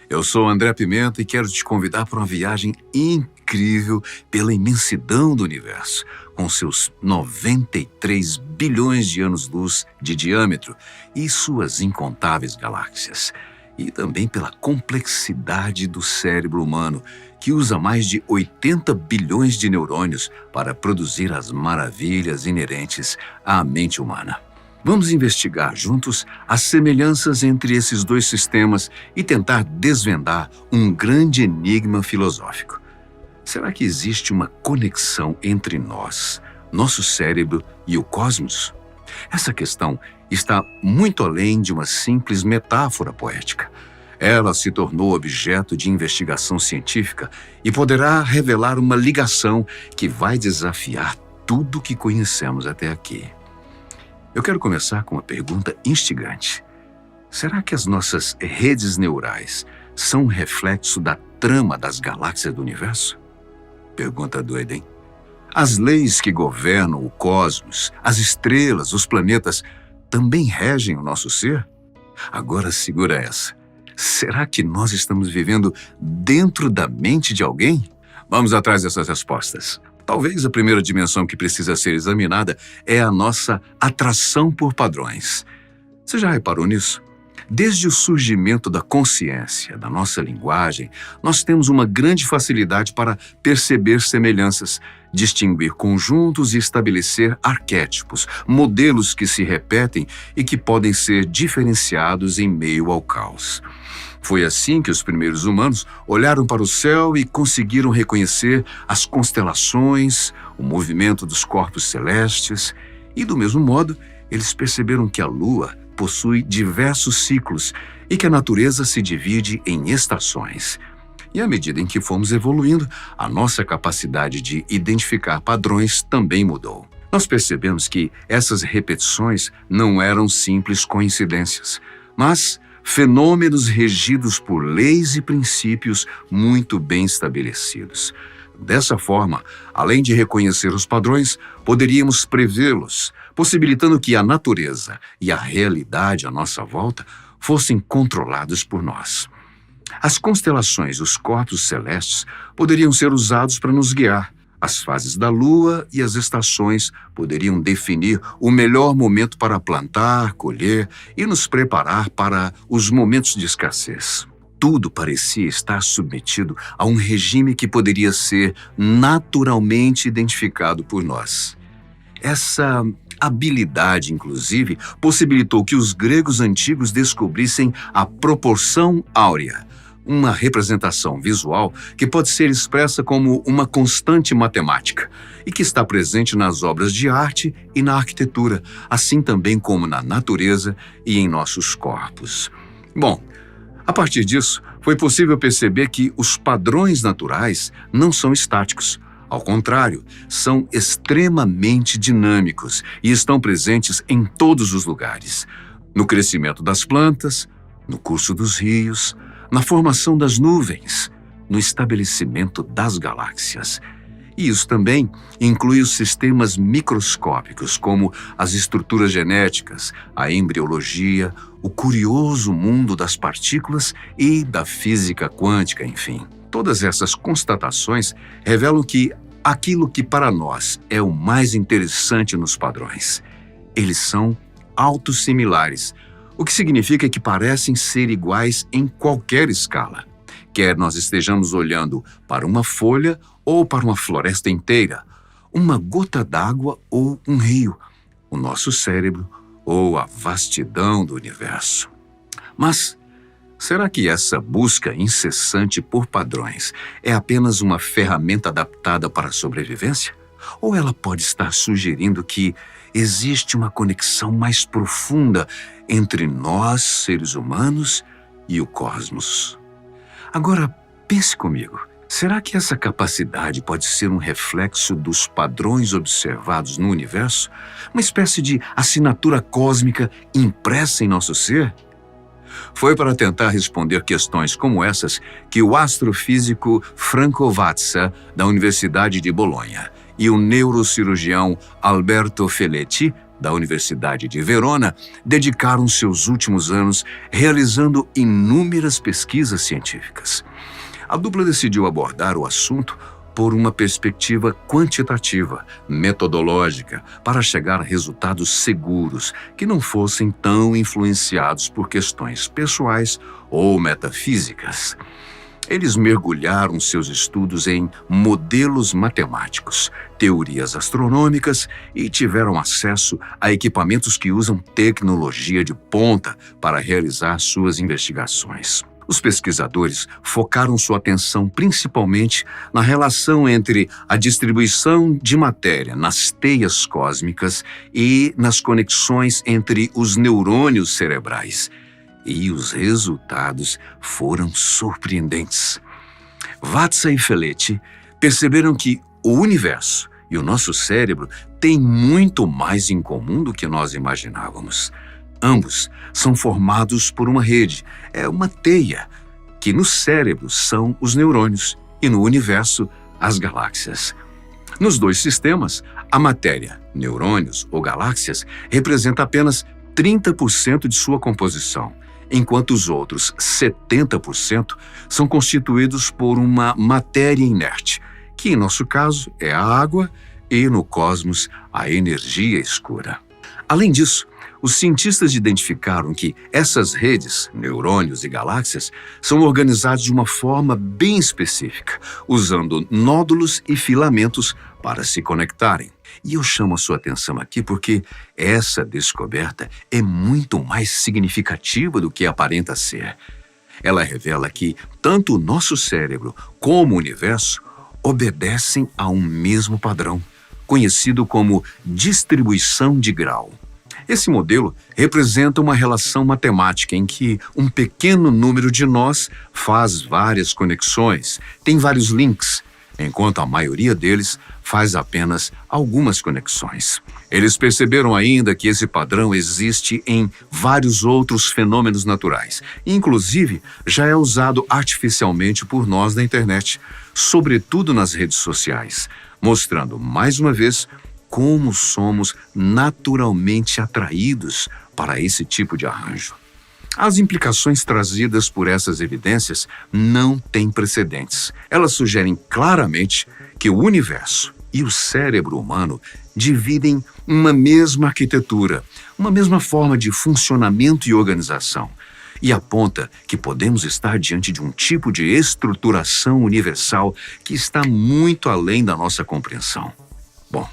Eu sou André Pimenta e quero te convidar para uma viagem incrível pela imensidão do universo, com seus 93 bilhões de anos-luz de diâmetro e suas incontáveis galáxias. E também pela complexidade do cérebro humano, que usa mais de 80 bilhões de neurônios para produzir as maravilhas inerentes à mente humana. Vamos investigar juntos as semelhanças entre esses 2 sistemas e tentar desvendar um grande enigma filosófico. Será que existe uma conexão entre nós, nosso cérebro e o cosmos? Essa questão está muito além de uma simples metáfora poética. Ela se tornou objeto de investigação científica e poderá revelar uma ligação que vai desafiar tudo o que conhecemos até aqui. Eu quero começar com uma pergunta instigante. Será que as nossas redes neurais são um reflexo da trama das galáxias do universo? Pergunta doida, hein? As leis que governam o cosmos, as estrelas, os planetas, também regem o nosso ser? Agora segura essa. Será que nós estamos vivendo dentro da mente de alguém? Vamos atrás dessas respostas. Talvez a primeira dimensão que precisa ser examinada é a nossa atração por padrões. Você já reparou nisso? Desde o surgimento da consciência, da nossa linguagem, nós temos uma grande facilidade para perceber semelhanças, distinguir conjuntos e estabelecer arquétipos, modelos que se repetem e que podem ser diferenciados em meio ao caos. Foi assim que os primeiros humanos olharam para o céu e conseguiram reconhecer as constelações, o movimento dos corpos celestes, e, do mesmo modo, eles perceberam que a Lua possui diversos ciclos e que a natureza se divide em estações. E à medida em que fomos evoluindo, a nossa capacidade de identificar padrões também mudou. Nós percebemos que essas repetições não eram simples coincidências, mas fenômenos regidos por leis e princípios muito bem estabelecidos. Dessa forma, além de reconhecer os padrões, poderíamos prevê-los, possibilitando que a natureza e a realidade à nossa volta fossem controlados por nós. As constelações, os corpos celestes, poderiam ser usados para nos guiar. As fases da Lua e as estações poderiam definir o melhor momento para plantar, colher e nos preparar para os momentos de escassez. Tudo parecia estar submetido a um regime que poderia ser naturalmente identificado por nós. Essa habilidade, inclusive, possibilitou que os gregos antigos descobrissem a proporção áurea, uma representação visual que pode ser expressa como uma constante matemática e que está presente nas obras de arte e na arquitetura, assim também como na natureza e em nossos corpos. Bom, a partir disso, foi possível perceber que os padrões naturais não são estáticos. Ao contrário, são extremamente dinâmicos e estão presentes em todos os lugares. No crescimento das plantas, no curso dos rios, na formação das nuvens, no estabelecimento das galáxias. E isso também inclui os sistemas microscópicos, como as estruturas genéticas, a embriologia, o curioso mundo das partículas e da física quântica, enfim. Todas essas constatações revelam que aquilo que para nós é o mais interessante nos padrões, eles são autossimilares, o que significa que parecem ser iguais em qualquer escala. Quer nós estejamos olhando para uma folha ou para uma floresta inteira, uma gota d'água ou um rio, o nosso cérebro ou a vastidão do universo. Mas será que essa busca incessante por padrões é apenas uma ferramenta adaptada para a sobrevivência? Ou ela pode estar sugerindo que existe uma conexão mais profunda entre nós, seres humanos, e o cosmos? Agora, pense comigo. Será que essa capacidade pode ser um reflexo dos padrões observados no universo? Uma espécie de assinatura cósmica impressa em nosso ser? Foi para tentar responder questões como essas que o astrofísico Franco Vatsa, da Universidade de Bolonha, e o neurocirurgião Alberto Feletti, da Universidade de Verona, dedicaram seus últimos anos realizando inúmeras pesquisas científicas. A dupla decidiu abordar o assunto por uma perspectiva quantitativa, metodológica, para chegar a resultados seguros que não fossem tão influenciados por questões pessoais ou metafísicas. Eles mergulharam seus estudos em modelos matemáticos, teorias astronômicas e tiveram acesso a equipamentos que usam tecnologia de ponta para realizar suas investigações. Os pesquisadores focaram sua atenção principalmente na relação entre a distribuição de matéria nas teias cósmicas e nas conexões entre os neurônios cerebrais. E os resultados foram surpreendentes. Vatsa e Feletti perceberam que o universo e o nosso cérebro têm muito mais em comum do que nós imaginávamos. Ambos são formados por uma rede, uma teia, que no cérebro são os neurônios e no universo as galáxias. Nos dois sistemas, a matéria, neurônios ou galáxias, representa apenas 30% de sua composição, enquanto os outros 70% são constituídos por uma matéria inerte, que em nosso caso é a água e no cosmos a energia escura. Além disso, os cientistas identificaram que essas redes, neurônios e galáxias, são organizadas de uma forma bem específica, usando nódulos e filamentos para se conectarem. E eu chamo a sua atenção aqui porque essa descoberta é muito mais significativa do que aparenta ser. Ela revela que tanto o nosso cérebro como o universo obedecem a um mesmo padrão, conhecido como distribuição de grau. Esse modelo representa uma relação matemática em que um pequeno número de nós faz várias conexões, tem vários links, enquanto a maioria deles faz apenas algumas conexões. Eles perceberam ainda que esse padrão existe em vários outros fenômenos naturais. Inclusive, já é usado artificialmente por nós na internet, sobretudo nas redes sociais, mostrando, mais uma vez, como somos naturalmente atraídos para esse tipo de arranjo. As implicações trazidas por essas evidências não têm precedentes. Elas sugerem claramente que o universo e o cérebro humano dividem uma mesma arquitetura, uma mesma forma de funcionamento e organização, e aponta que podemos estar diante de um tipo de estruturação universal que está muito além da nossa compreensão. Bom,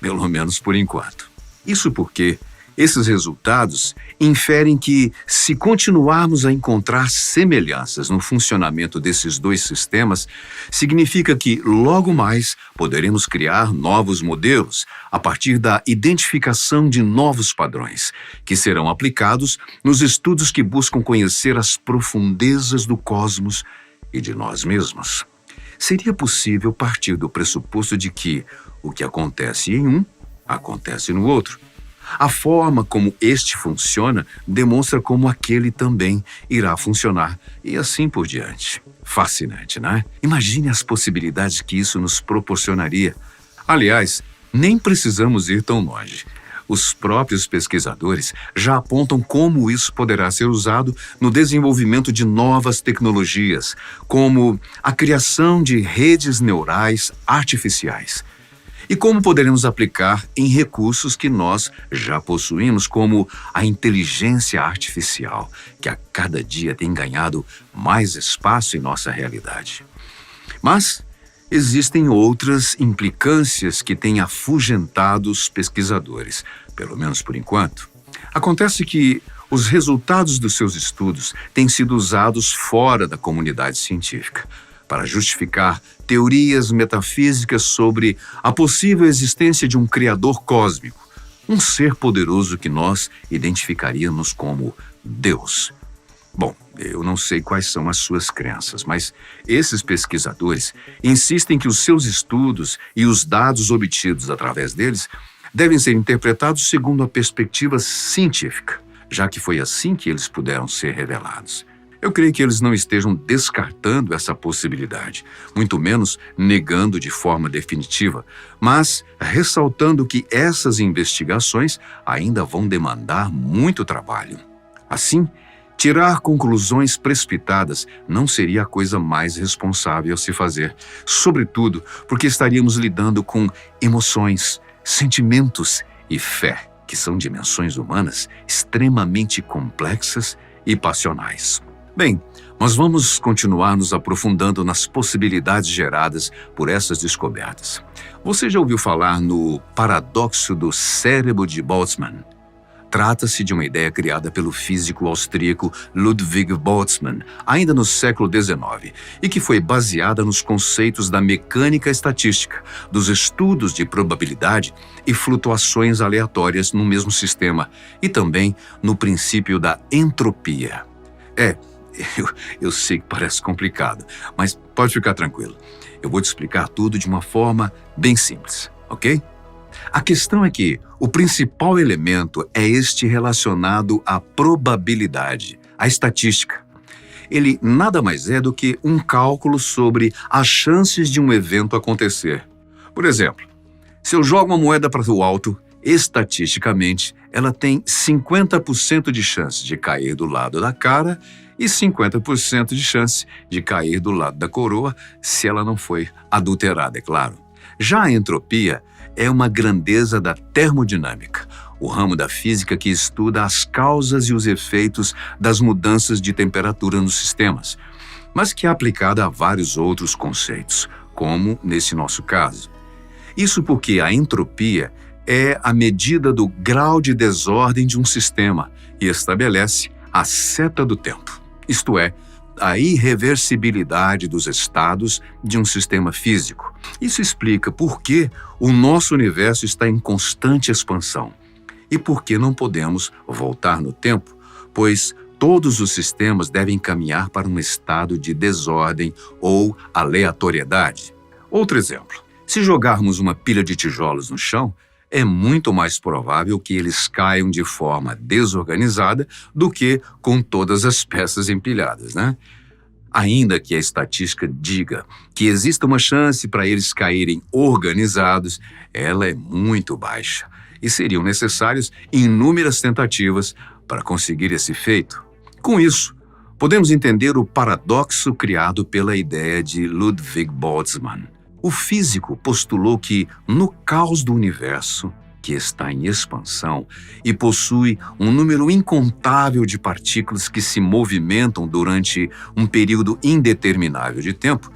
pelo menos por enquanto. Isso porque esses resultados inferem que, se continuarmos a encontrar semelhanças no funcionamento desses dois sistemas, significa que, logo mais, poderemos criar novos modelos a partir da identificação de novos padrões, que serão aplicados nos estudos que buscam conhecer as profundezas do cosmos e de nós mesmos. Seria possível partir do pressuposto de que o que acontece em um, acontece no outro. A forma como este funciona demonstra como aquele também irá funcionar, e assim por diante. Fascinante, não é? Imagine as possibilidades que isso nos proporcionaria. Aliás, nem precisamos ir tão longe. Os próprios pesquisadores já apontam como isso poderá ser usado no desenvolvimento de novas tecnologias, como a criação de redes neurais artificiais. E como poderemos aplicar em recursos que nós já possuímos, como a inteligência artificial, que a cada dia tem ganhado mais espaço em nossa realidade. Mas existem outras implicâncias que têm afugentado os pesquisadores, pelo menos por enquanto. Acontece que os resultados dos seus estudos têm sido usados fora da comunidade científica, para justificar teorias metafísicas sobre a possível existência de um criador cósmico, um ser poderoso que nós identificaríamos como Deus. Bom, eu não sei quais são as suas crenças, mas esses pesquisadores insistem que os seus estudos e os dados obtidos através deles devem ser interpretados segundo a perspectiva científica, já que foi assim que eles puderam ser revelados. Eu creio que eles não estejam descartando essa possibilidade, muito menos negando de forma definitiva, mas ressaltando que essas investigações ainda vão demandar muito trabalho. Assim, tirar conclusões precipitadas não seria a coisa mais responsável a se fazer, sobretudo porque estaríamos lidando com emoções, sentimentos e fé, que são dimensões humanas extremamente complexas e passionais. Bem, mas vamos continuar nos aprofundando nas possibilidades geradas por essas descobertas. Você já ouviu falar no paradoxo do cérebro de Boltzmann? Trata-se de uma ideia criada pelo físico austríaco Ludwig Boltzmann, ainda no século XIX, e que foi baseada nos conceitos da mecânica estatística, dos estudos de probabilidade e flutuações aleatórias no mesmo sistema, e também no princípio da entropia. Eu sei que parece complicado, mas pode ficar tranquilo. Eu vou te explicar tudo de uma forma bem simples, ok? A questão é que o principal elemento é este relacionado à probabilidade, à estatística. ele nada mais é do que um cálculo sobre as chances de um evento acontecer. Por exemplo, se eu jogo uma moeda para o alto, estatisticamente, ela tem 50% de chance de cair do lado da cara e 50% de chance de cair do lado da coroa, se ela não foi adulterada, é claro. Já a entropia é uma grandeza da termodinâmica, o ramo da física que estuda as causas e os efeitos das mudanças de temperatura nos sistemas, mas que é aplicada a vários outros conceitos, como nesse nosso caso. Isso porque a entropia é a medida do grau de desordem de um sistema e estabelece a seta do tempo, isto é, a irreversibilidade dos estados de um sistema físico. Isso explica por que o nosso universo está em constante expansão e por que não podemos voltar no tempo, pois todos os sistemas devem caminhar para um estado de desordem ou aleatoriedade. Outro exemplo, se jogarmos uma pilha de tijolos no chão, é muito mais provável que eles caiam de forma desorganizada do que com todas as peças empilhadas, né? Ainda que a estatística diga que exista uma chance para eles caírem organizados, ela é muito baixa e seriam necessárias inúmeras tentativas para conseguir esse feito. Com isso, podemos entender o paradoxo criado pela ideia de Ludwig Boltzmann. O físico postulou que, no caos do universo, que está em expansão e possui um número incontável de partículas que se movimentam durante um período indeterminável de tempo,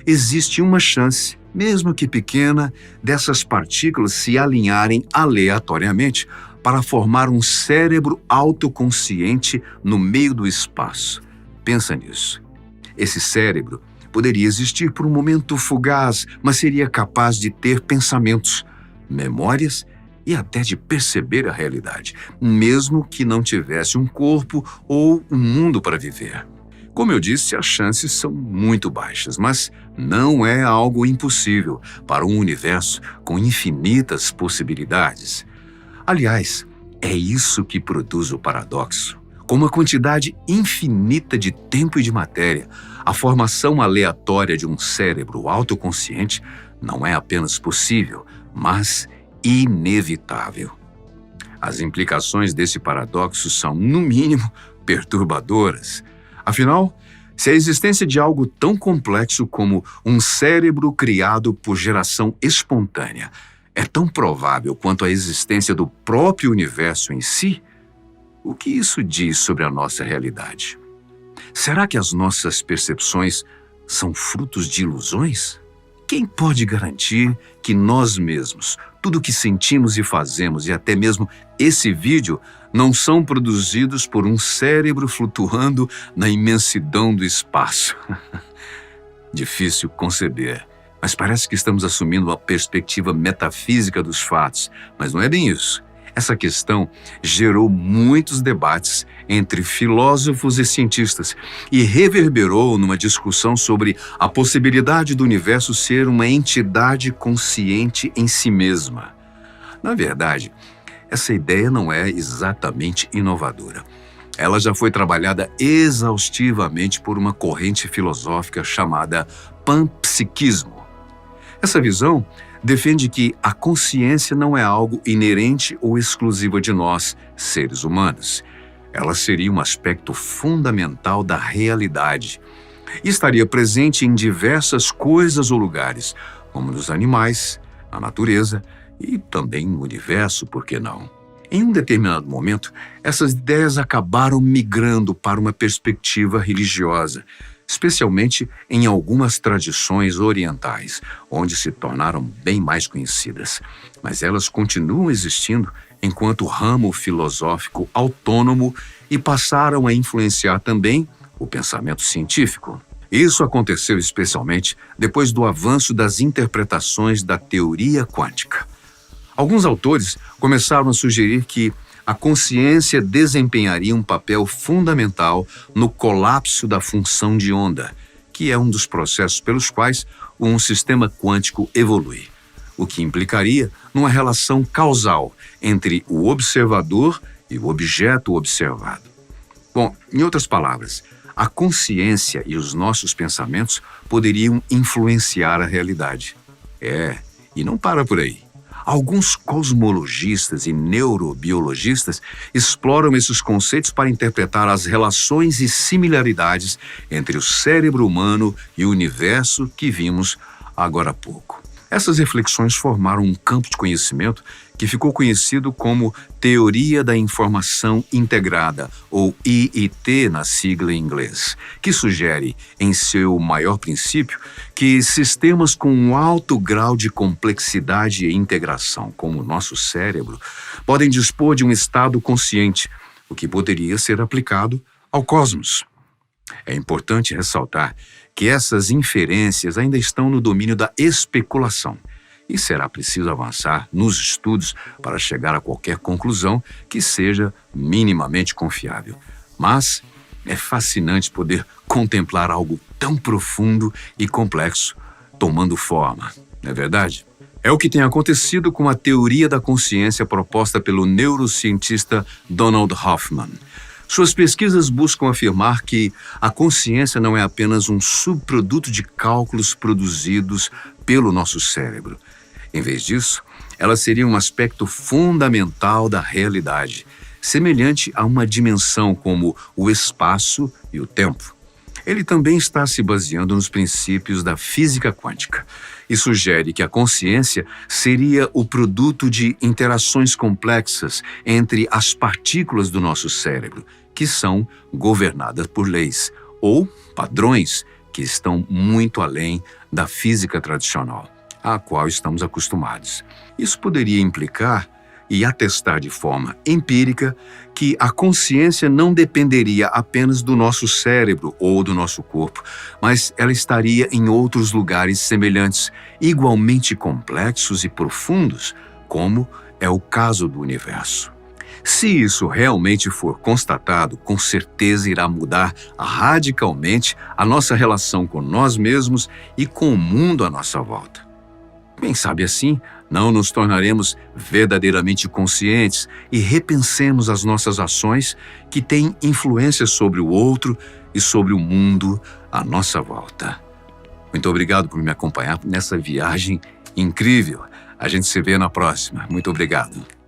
existe uma chance, mesmo que pequena, dessas partículas se alinharem aleatoriamente para formar um cérebro autoconsciente no meio do espaço. Pensa nisso. Esse cérebro poderia existir por um momento fugaz, mas seria capaz de ter pensamentos, memórias e até de perceber a realidade, mesmo que não tivesse um corpo ou um mundo para viver. Como eu disse, as chances são muito baixas, mas não é algo impossível para um universo com infinitas possibilidades. Aliás, é isso que produz o paradoxo. Com uma quantidade infinita de tempo e de matéria, a formação aleatória de um cérebro autoconsciente não é apenas possível, mas inevitável. As implicações desse paradoxo são, no mínimo, perturbadoras. Afinal, se a existência de algo tão complexo como um cérebro criado por geração espontânea é tão provável quanto a existência do próprio universo em si, o que isso diz sobre a nossa realidade? Será que as nossas percepções são frutos de ilusões? Quem pode garantir que nós mesmos, tudo o que sentimos e fazemos e até mesmo esse vídeo não são produzidos por um cérebro flutuando na imensidão do espaço? Difícil conceber, mas parece que estamos assumindo uma perspectiva metafísica dos fatos, mas não é bem isso. Essa questão gerou muitos debates entre filósofos e cientistas e reverberou numa discussão sobre a possibilidade do universo ser uma entidade consciente em si mesma. Na verdade, essa ideia não é exatamente inovadora. Ela já foi trabalhada exaustivamente por uma corrente filosófica chamada panpsiquismo. Essa visão defende que a consciência não é algo inerente ou exclusivo de nós, seres humanos. Ela seria um aspecto fundamental da realidade e estaria presente em diversas coisas ou lugares, como nos animais, na natureza e também no universo, por que não? Em um determinado momento, essas ideias acabaram migrando para uma perspectiva religiosa, especialmente em algumas tradições orientais, onde se tornaram bem mais conhecidas. Mas elas continuam existindo enquanto ramo filosófico autônomo e passaram a influenciar também o pensamento científico. Isso aconteceu especialmente depois do avanço das interpretações da teoria quântica. Alguns autores começaram a sugerir que a consciência desempenharia um papel fundamental no colapso da função de onda, que é um dos processos pelos quais um sistema quântico evolui, o que implicaria numa relação causal entre o observador e o objeto observado. Bom, em outras palavras, a consciência e os nossos pensamentos poderiam influenciar a realidade. E não para por aí. Alguns cosmologistas e neurobiologistas exploram esses conceitos para interpretar as relações e similaridades entre o cérebro humano e o universo que vimos agora há pouco. Essas reflexões formaram um campo de conhecimento que ficou conhecido como Teoria da Informação Integrada, ou IIT na sigla em inglês, que sugere, em seu maior princípio, que sistemas com um alto grau de complexidade e integração, como o nosso cérebro, podem dispor de um estado consciente, o que poderia ser aplicado ao cosmos. É importante ressaltar que essas inferências ainda estão no domínio da especulação e será preciso avançar nos estudos para chegar a qualquer conclusão que seja minimamente confiável. Mas é fascinante poder contemplar algo tão profundo e complexo tomando forma, não é verdade? É o que tem acontecido com a teoria da consciência proposta pelo neurocientista Donald Hoffman. Suas pesquisas buscam afirmar que a consciência não é apenas um subproduto de cálculos produzidos pelo nosso cérebro. Em vez disso, ela seria um aspecto fundamental da realidade, semelhante a uma dimensão como o espaço e o tempo. Ele também está se baseando nos princípios da física quântica e sugere que a consciência seria o produto de interações complexas entre as partículas do nosso cérebro, que são governadas por leis ou padrões que estão muito além da física tradicional, à qual estamos acostumados. Isso poderia implicar e atestar de forma empírica que a consciência não dependeria apenas do nosso cérebro ou do nosso corpo, mas ela estaria em outros lugares semelhantes, igualmente complexos e profundos, como é o caso do universo. Se isso realmente for constatado, com certeza irá mudar radicalmente a nossa relação com nós mesmos e com o mundo à nossa volta. Quem sabe assim, não nos tornaremos verdadeiramente conscientes e repensemos as nossas ações que têm influência sobre o outro e sobre o mundo à nossa volta. Muito obrigado por me acompanhar nessa viagem incrível. A gente se vê na próxima. Muito obrigado.